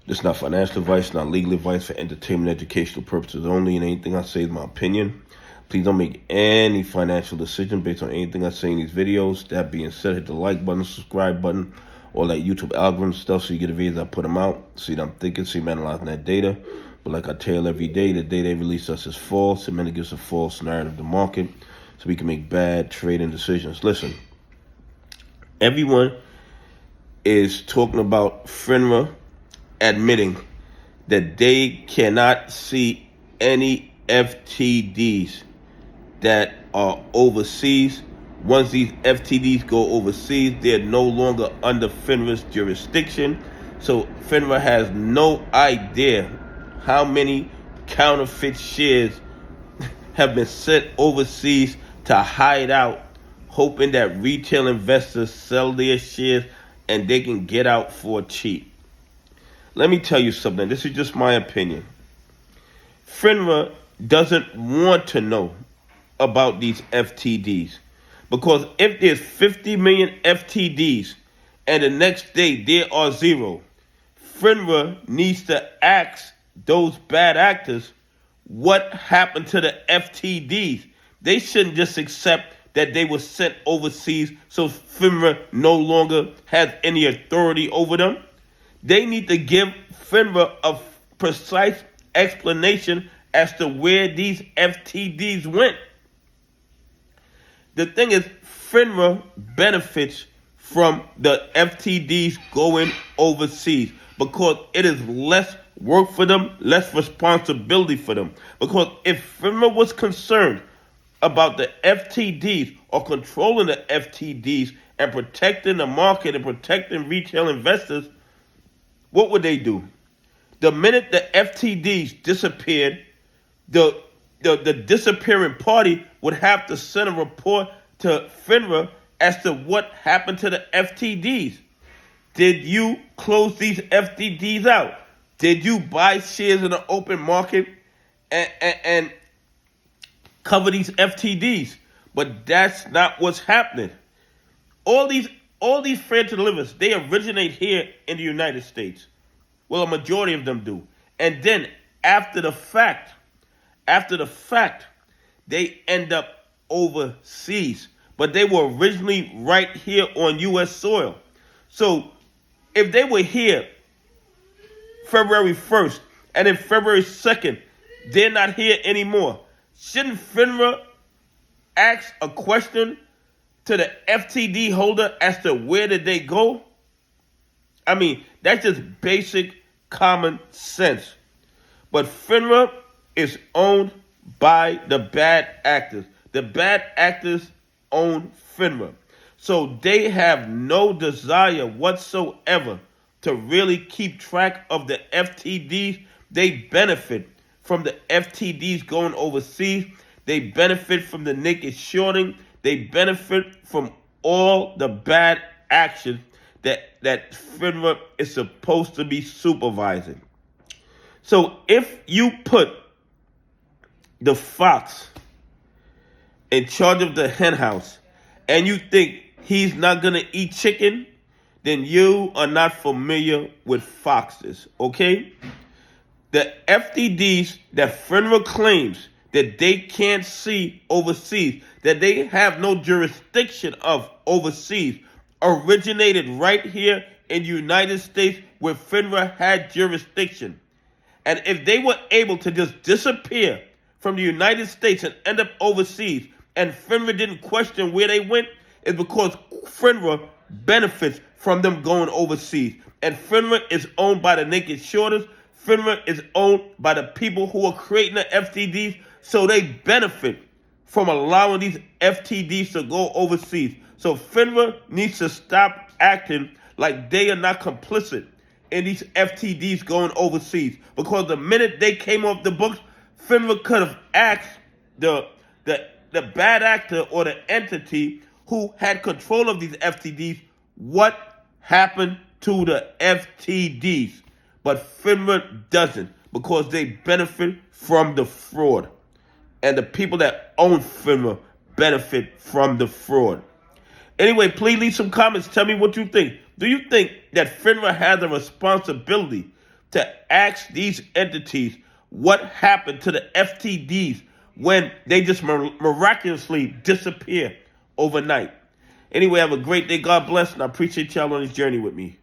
This is not financial advice, not legal advice, for entertainment, educational purposes only, and anything I say is my opinion. Please don't make any financial decision based on anything I say in these videos. That being said, hit the like button, subscribe button, all that YouTube algorithm stuff so you get the videos I put them out. See what I'm thinking, see me analyzing that data. But like I tell every day, the data they release us is false. It meant it gives a false narrative of the market so we can make bad trading decisions. Listen, everyone is talking about FINRA admitting that they cannot see any FTDs that are overseas. Once these FTDs go overseas, they're no longer under FINRA's jurisdiction. So FINRA has no idea how many counterfeit shares have been sent overseas to hide out, hoping that retail investors sell their shares and they can get out for cheap. Let me tell you something. This is just my opinion. FINRA doesn't want to know about these FTDs, because if there's 50 million FTDs and the next day there are zero, FINRA needs to ask those bad actors what happened to the FTDs. They shouldn't just accept that they were sent overseas so FINRA no longer has any authority over them. They need to give FINRA a precise explanation as to where these FTDs went. The thing is, FINRA benefits from the FTDs going overseas because it is less work for them, less responsibility for them. Because if FINRA was concerned about the FTDs or controlling the FTDs and protecting the market and protecting retail investors, what would they do? The minute the FTDs disappeared, the disappearing party would have to send a report to FINRA as to what happened to the FTDs. Did you close these FTDs out? Did you buy shares in the open market and cover these FTDs? But that's not what's happening. All these franchise delivers, they originate here in the United States. Well, a majority of them do. And then after the fact, they end up overseas. But they were originally right here on U.S. soil. So if they were here February 1st and then February 2nd, they're not here anymore, shouldn't FINRA ask a question to the FTD holder as to where did they go? I mean, that's just basic common sense. But FINRA is owned by the bad actors. The bad actors own FINRA. So they have no desire whatsoever to really keep track of the FTDs. They benefit from the FTDs going overseas. They benefit from the naked shorting. They benefit from all the bad actions that FINRA is supposed to be supervising. So if you put the fox in charge of the hen house and you think he's not going to eat chicken, then you are not familiar with foxes, okay? The FTDs that FINRA claims that they can't see overseas, that they have no jurisdiction of overseas, originated right here in the United States where FINRA had jurisdiction. And if they were able to just disappear from the United States and end up overseas, and FINRA didn't question where they went, it's because FINRA benefits from them going overseas. And FINRA is owned by the naked shorters. FINRA is owned by the people who are creating the FTDs, so they benefit from allowing these FTDs to go overseas. So FINRA needs to stop acting like they are not complicit in these FTDs going overseas. Because the minute they came off the books, FINRA could have asked the bad actor or the entity who had control of these FTDs what happened to the FTDs. But FINRA doesn't, because they benefit from the fraud. And the people that own FINRA benefit from the fraud. Anyway, please leave some comments. Tell me what you think. Do you think that FINRA has a responsibility to ask these entities what happened to the FTDs when they just miraculously disappear overnight. Anyway, have a great day. God bless, and I appreciate y'all on this journey with me.